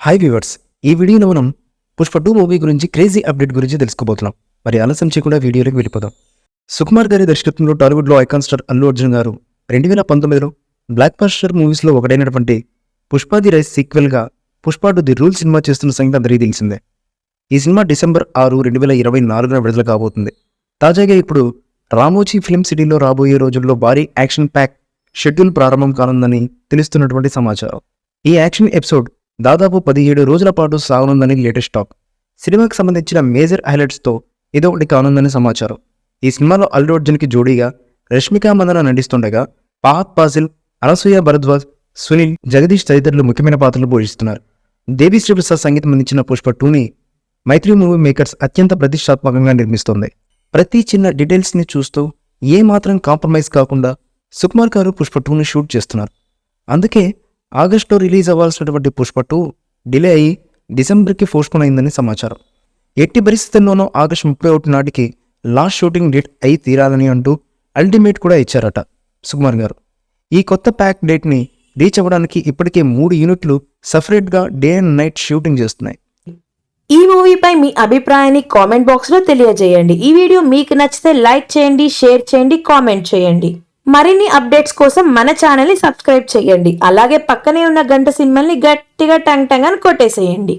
Hi viewers, ఈ వీడియోలో మనం పుష్ప 2 మూవీ గురించి క్రేజీ అప్డేట్ గురించి తెలుసుకోబోతున్నాం. మరి ఆలస్యం చేయకుండా వీడియోలోకి వెళ్ళిపోదాం. సుకుమార్ గారి దర్శకత్వంలో టాలీవుడ్లో ఐకాన్ స్టార్ అల్లు అర్జున్ గారు 2019లో బ్లాక్ బస్టర్ మూవీస్లో ఒకటైనటువంటి పుష్ప ది రైస్ సీక్వెల్గా పుష్ప 2 ది రూల్ సినిమా చేస్తున్న సంగతి అందరికీ తెలిసిందే. ఈ సినిమా డిసెంబర్ 6, 2024 విడుదల కాబోతుంది. తాజాగా ఇప్పుడు రామోజీ ఫిల్మ్ సిటీలో రాబోయే రోజుల్లో భారీ యాక్షన్ ప్యాక్ షెడ్యూల్ ప్రారంభం కానుందని తెలుస్తున్నటువంటి సమాచారం. ఈ యాక్షన్ ఎపిసోడ్ దాదాపు 17 రోజుల పాటు సాగనుందని లేటెస్ట్ టాక్. సినిమాకి సంబంధించిన మేజర్ హైలైట్స్తో ఇదో ఒకటి కానుందని సమాచారం. ఈ సినిమాలో అల్లు అర్జున్కి జోడీగా రష్మిక మందన నటిస్తుండగా ఫహద్ ఫాజిల్, అనసూయ భరద్వాజ్, సునీల్, జగదీష్ తదితరులు ముఖ్యమైన పాత్రలు పోషిస్తున్నారు. దేవి శ్రీ ప్రసాద్ సంగీతం అందించిన పుష్ప 2ని మైత్రి మూవీ మేకర్స్ అత్యంత ప్రతిష్టాత్మకంగా నిర్మిస్తోంది. ప్రతి చిన్న డీటెయిల్స్ని చూస్తూ ఏ మాత్రం కాంప్రమైజ్ కాకుండా సుకుమార్ గారు పుష్ప 2ని షూట్ చేస్తున్నారు. అందుకే ఆగస్టులో రిలీజ్ అవ్వాల్సినటువంటి పుష్ప 2 డిలే అయ్యి డిసెంబర్కి పోస్ట్పోన్ అయిందని సమాచారం. ఎట్టి పరిస్థితుల్లోనూ ఆగస్టు 31 నాటికి లాస్ట్ షూటింగ్ డేట్ అయి తీరాలని అంటూ అల్టిమేట్ కూడా ఇచ్చారట సుకుమార్ గారు. ఈ కొత్త ప్యాక్ డేట్ని రీచ్ అవ్వడానికి ఇప్పటికే 3 యూనిట్లు సపరేట్గా డే అండ్ నైట్ షూటింగ్ చేస్తున్నాయి. ఈ మూవీపై మీ అభిప్రాయాన్ని కామెంట్ బాక్స్లో తెలియజేయండి. ఈ వీడియో మీకు నచ్చితే లైక్ చేయండి, షేర్ చేయండి, కామెంట్ చేయండి. మరిన్ని అప్డేట్స్ కోసం మన ఛానల్ని సబ్స్క్రైబ్ చేయండి. అలాగే పక్కనే ఉన్న గంట సింబల్ని గట్టిగా టంగ్ టంగ్ అని కొట్టేసేయండి.